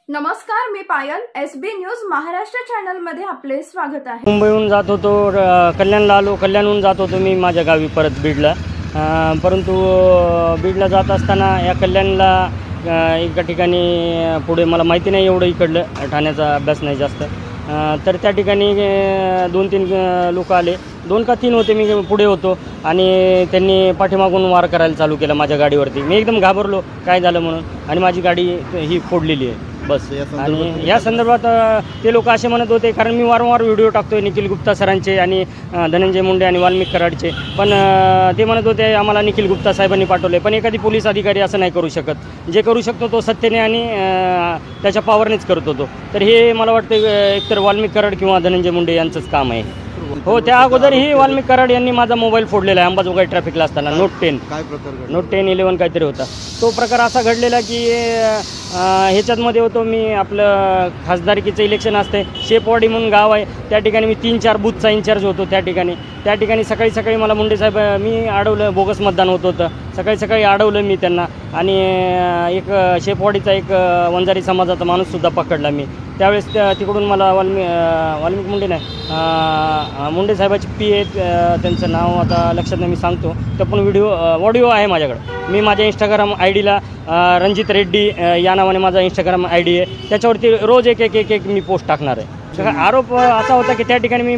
नमस्कार, मी पायल. SB news Maharashtra channel मध्ये आपले स्वागत आहे. मुंबईहून जात होतो, कल्याणला आलो. कल्याणहून जात होतो मी माझ्या गावी परत बीडला. परंतु बीडला जात असताना या कल्याणला एका ठिकाणी पुढे मला माहिती नाही एवढं इकडलं ठाण्याचा अभ्यास नाही जास्त, तर त्या ठिकाणी 2-3 लोक आले. 2 का 3 होते. मी पुढे होतो आणि त्यांनी पाठीमागून वार करायला चालू केला माझ्या गाडीवरती. मी एकदम घाबरलो काय झालं म्हणून, आणि माझी गाडी ही फोडलेली आहे बस. आणि या संदर्भात ते लोक असे म्हणत होते, कारण मी वारंवार व्हिडिओ टाकतोय निखिल गुप्ता सरांचे आणि धनंजय मुंडे आणि वाल्मिक कराडचे, पण ते म्हणत होते आम्हाला निखिल गुप्ता साहेबांनी पाठवले. पण एखादी पोलीस अधिकारी असं नाही करू शकत. जे करू शकतो तो सत्तेने आणि त्याच्या पावरनेच करत होतो. तर हे मला वाटतं एकतर वाल्मिक कराड किंवा धनंजय मुंडे यांचंच काम आहे. हो, त्या अगोदरही वाल्मिक कराड यांनी माझा मोबाईल फोडलेला आहे अंबाजोगाई ट्रॅफिकला असताना. नोट 10 11 काहीतरी होता. तो प्रकार असा घडलेला की ह्याच्यातमध्ये होतो मी. आपलं खासदारकीचं इलेक्शन असते, शेपवाडी म्हणून गाव आहे, त्या ठिकाणी मी 3-4 बूथचा इन्चार्ज होतो. त्या ठिकाणी सकाळी मला मुंडे साहेब मी अडवलं. बोगस मतदान होतं. सकाळी अडवलं मी त्यांना. आणि एक शेपवाडीचा एक वंजारी समाजाचा माणूससुद्धा पकडला मी. त्यावेळेस तिकडून मला वाल्मिक मुंडे नाही, मुंडे साहेबाची PA त्यांचं नाव आता लक्षात नाही, मी सांगतो. तर पण ऑडिओ आहे माझ्याकडं. मी माझ्या इंस्टाग्राम ID ला रणजित रेड्डी या नावाने माझा इंस्टाग्राम ID आहे. त्याच्यावरती रोज एक मी पोस्ट टाकणार आहे. आरोप असा होता की त्या ठिकाणी मी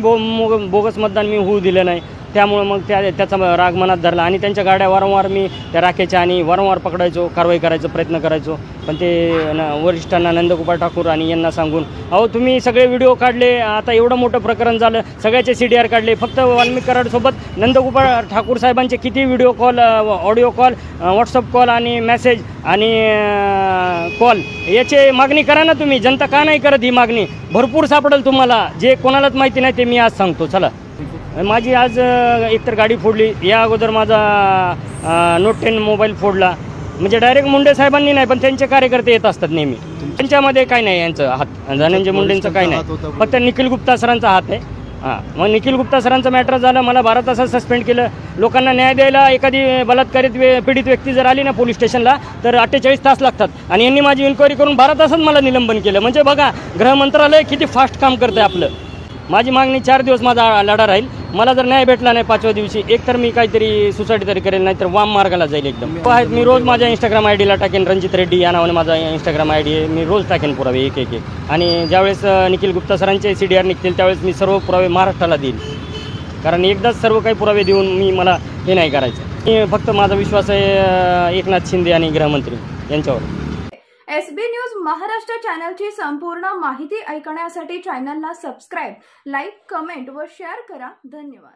बोगस मतदान मी होऊ दिलं नाही. त्यामुळं मग त्याचा राग मनात धरला आणि त्यांच्या गाड्या वारंवार मी त्या राखायच्या आणि वारंवार पकडायचो, कारवाई करायचा प्रयत्न करायचो. पण ते वरिष्ठांना नंदकुमार ठाकूर आणि यांना सांगून, अहो तुम्ही सगळे व्हिडिओ काढले, आता एवढं मोठं प्रकरण झालं, सगळ्याचे CDR काढले, फक्त वाल्मिक कराडसोबत नंदकुमार ठाकूर साहेबांचे किती video call, audio call, WhatsApp call आणि मेसेज आणि कॉल याची मागणी करा ना तुम्ही. जनता का नाही करत ही मागणी? भरपूर सापडेल तुम्हाला. जे कोणालाच माहिती नाही ते मी आज सांगतो. चला, माझी आज एकतर गाडी फोडली, या अगोदर माझा नोट 10 मोबाईल फोडला. म्हणजे डायरेक्ट मुंडे साहेबांनी नाही, पण त्यांचे कार्यकर्ते येत असतात नेहमी. त्यांच्यामध्ये काही नाही यांचं हात, धनंजय मुंडेंचं काही नाही, फक्त निखिल गुप्ता सरांचा हात आहे. मग निखिल गुप्ता सरांचं मॅटर झालं. मला 12 तासात सस्पेंड केलं. लोकांना न्याय द्यायला एखादी बलात्कारित पीडित व्यक्ती जर आली ना पोलीस स्टेशनला, तर 48 तास लागतात. आणि यांनी माझी इन्क्वायरी करून 12 तासात मला निलंबन केलं. म्हणजे बघा, गृह मंत्रालय किती फास्ट काम करतं आपलं. माझी मागणी 4 दिवस माझा लढा राहील. मला जर न्याय भेटला नाही 5व्या दिवशी, एक तर मी काहीतरी सुसाईड तरी करेल, नाही तर वाम मार्गाला जाईल एकदम. मी रोज माझ्या इंस्टाग्राम ID ला टाकेन. रणजित रेड्डी या नावाने माझा इंस्टाग्राम ID आहे. मी रोज टाकेन पुरावे एक. आणि ज्यावेळेस निखिल गुप्ता सरांचे CDR निघतील त्यावेळेस मी सर्व पुरावे महाराष्ट्राला देईन. कारण एकदाच सर्व काही पुरावे देऊन मला हे नाही करायचं. मी फक्त माझा विश्वास आहे एकनाथ शिंदे आणि गृहमंत्री यांच्यावर. SB न्यूज महाराष्ट्र चॅनलची संपूर्ण माहिती ऐकण्यासाठी चॅनलला सबस्क्राईब, लाईक, कमेंट व शेअर करा. धन्यवाद.